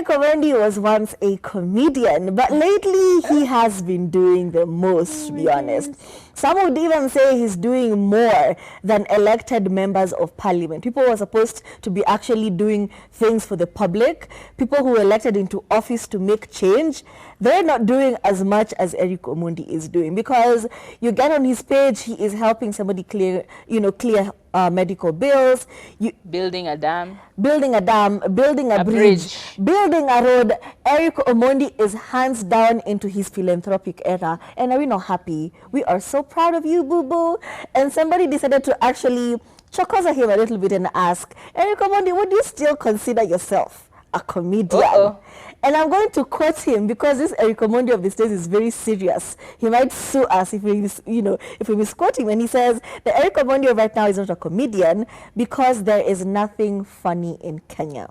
Eric Omondi was once a comedian, but lately he has been doing the most, to be honest. Some would even say he's doing more than elected members of parliament. People who are supposed to be actually doing things for the public, people who were elected into office to make change, they're not doing as much as Eric Omondi is doing, because you get on his page, he is helping somebody clear medical bills, building a dam, building a bridge, building a road. Eric Omondi is hands down into his philanthropic era. And are we not happy? We are so proud of you, boo-boo. And somebody decided to actually chokoza him a little bit and ask, Eric Omondi, would you still consider yourself a comedian? And I'm going to quote him, because this Eric Omondi of these days is very serious. He might sue us if we, if we misquote him. And he says, the Eric Omondi of right now is not a comedian because there is nothing funny in Kenya.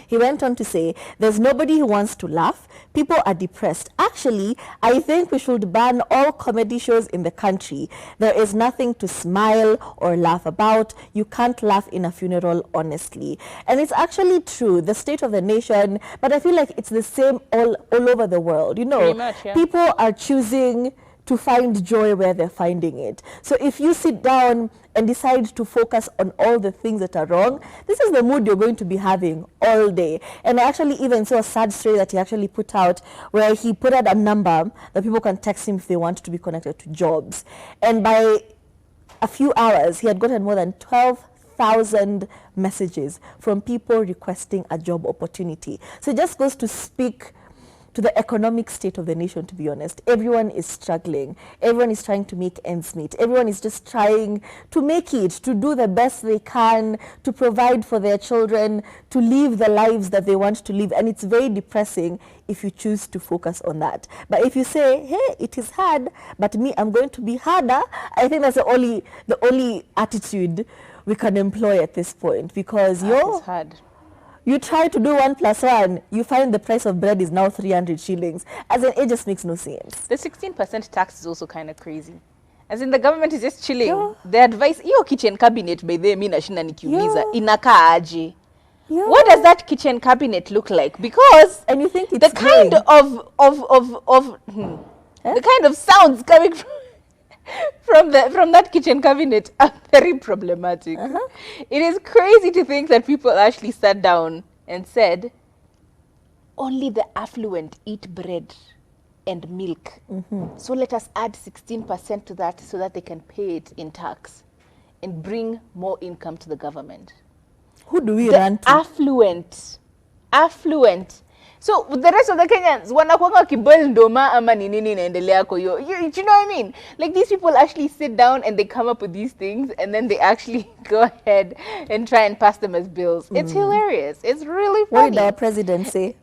He went on to say, there's nobody who wants to laugh. People are depressed. Actually, I think we should ban all comedy shows in the country. There is nothing to smile or laugh about. You can't laugh in a funeral, honestly. And it's actually true, the state of the nation, but I feel like it's the same all over the world. You know, pretty much, yeah. People are choosing to find joy where they're finding it. So if you sit down and decide to focus on all the things that are wrong, this is the mood you're going to be having all day. And I actually even saw a sad story that he actually put out, where he put out a number that people can text him if they want to be connected to jobs. And by a few hours, he had gotten more than 12,000 messages from people requesting a job opportunity. So it just goes to speak to the economic state of the nation, to be honest. Everyone is struggling. Everyone is trying to make ends meet. Everyone is just trying to make it, to do the best they can, to provide for their children, to live the lives that they want to live. And it's very depressing if you choose to focus on that. But if you say, hey, it is hard, but me, I'm going to be harder, I think that's the only attitude we can employ at this point, because it's hard. You try to do 1 + 1, you find the price of bread is now 300 shillings. As in, it just makes no sense. The 16% tax is also kind of crazy. As in, the government is just chilling. Yeah. The advice, iyo kitchen cabinet by the mina shina nikiuliza, inakaa aje. Yeah. What does that kitchen cabinet look like? Because and you think it's the kind the kind of sounds coming from that kitchen cabinet are very problematic. It is crazy to think that people actually sat down and said, only the affluent eat bread and milk. So let us add 16% to that so that they can pay it in tax and bring more income to the government. Who do we run to? Affluent. So the rest of the Kenyans, wanakuanga kiboil ndoma ama ni nini inaendelea kwa hiyo. You know what I mean? Like, these people actually sit down and they come up with these things, and then they actually go ahead and try and pass them as bills. It's hilarious. It's really funny. What did our president say?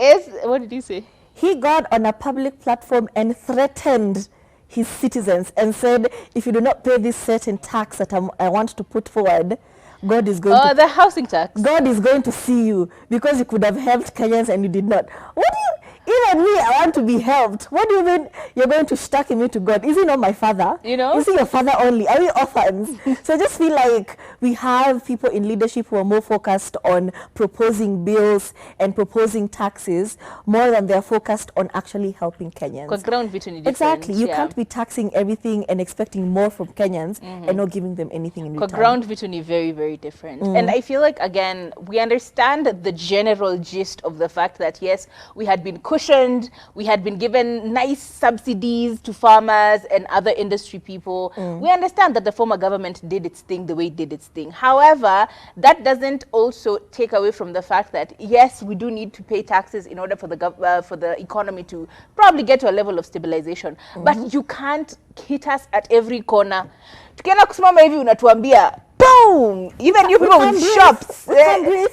What did he say? He got on a public platform and threatened his citizens and said, if you do not pay this certain tax that I want to put forward, God is going to... the housing tax. God is going to see you, because you could have helped Kenyans and you did not. What do you... Even me, I want to be helped. What do you mean you're going to stuck me to God? Is he not my father? You know? Is he your father only? Are we orphans? So I just feel like we have people in leadership who are more focused on proposing bills and proposing taxes more than they're focused on actually helping Kenyans. Because ground vision is different. Exactly. You can't be taxing everything and expecting more from Kenyans and not giving them anything in return. Because ground vision is very, very different. And I feel like, again, we understand the general gist of the fact that, yes, we had been cushioned, we had been given nice subsidies to farmers and other industry people. We understand that the former government did its thing the way it did its thing. However, that doesn't also take away from the fact that, yes, we do need to pay taxes in order for the economy to probably get to a level of stabilization. But you can't hit us at every corner. Tukienda kusimama hivi unatuambia, boom! Even you people with shops,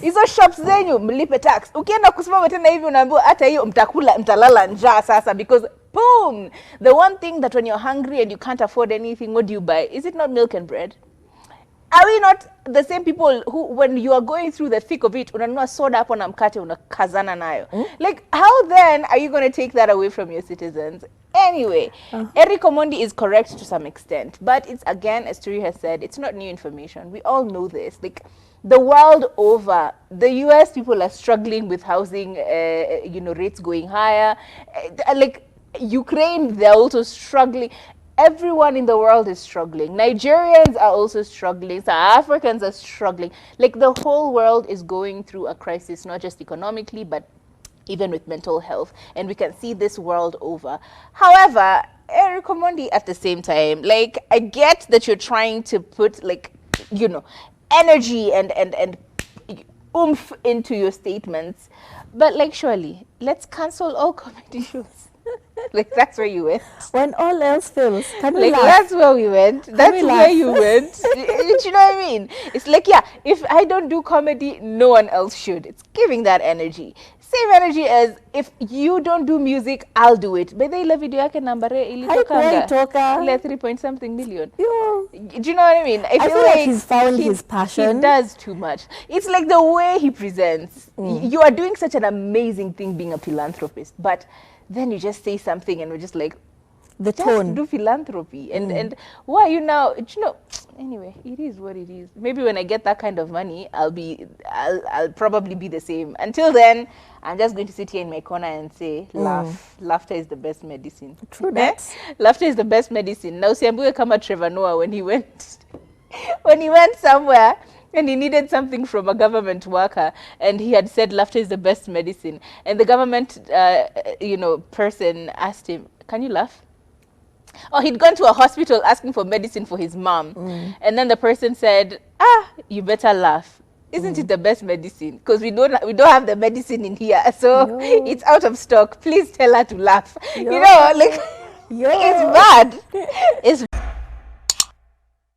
hizo shops zenyu mlipe tax. Ukienda kusimama tena hivi unaambiwa hata hiyo mtalala njaa sasa, because boom! The one thing that when you're hungry and you can't afford anything, what do you buy? Is it not milk and bread? Are we not the same people who, when you are going through the thick of it, unanunua soda hapo na mkate unakazana nayo? Like, how then are you going to take that away from your citizens? Anyway, Eric Omondi is correct to some extent, but it's, again, as Turi has said, it's not new information. We all know this. Like, the world over, the US people are struggling with housing, rates going higher. Like Ukraine, they're also struggling. Everyone in the world is struggling. Nigerians are also struggling. South Africans are struggling. Like the whole world is going through a crisis, not just economically, but even with mental health. And we can see this world over. However, Eric Omondi, at the same time, like, I get that you're trying to put, like, energy and oomph into your statements, but like, surely let's cancel all comedy shows. Like, that's where you went. When all else fails, can we Like, laugh? that's where we went. That's we where laugh? you went. Do you know what I mean? It's like, yeah, if I don't do comedy, no one else should. It's giving that energy. Same energy as if you don't do music, I'll do it. But they love video yake nambare Haikuwahi ile 3 point something million. Yo. Do you know what I mean? I feel like he's found his passion. He does too much. It's like the way he presents. You are doing such an amazing thing being a philanthropist, but then you just say something and we're just like, The just tone. do philanthropy. And why are you now, anyway, it is what it is. Maybe when I get that kind of money, I'll probably be the same. Until then, I'm just going to sit here in my corner and say, laugh. Laughter is the best medicine. True that. Laughter is the best medicine. Now, Siambuye kama Trevor Noah when he went somewhere and he needed something from a government worker, and he had said laughter is the best medicine. And the government, person asked him, "Can you laugh?" Or he'd gone to a hospital asking for medicine for his mom, and then the person said, "You better laugh. Isn't it the best medicine? Because we don't have the medicine in here, so it's out of stock. Please tell her to laugh." Yo. Like, Yo. it's bad. It's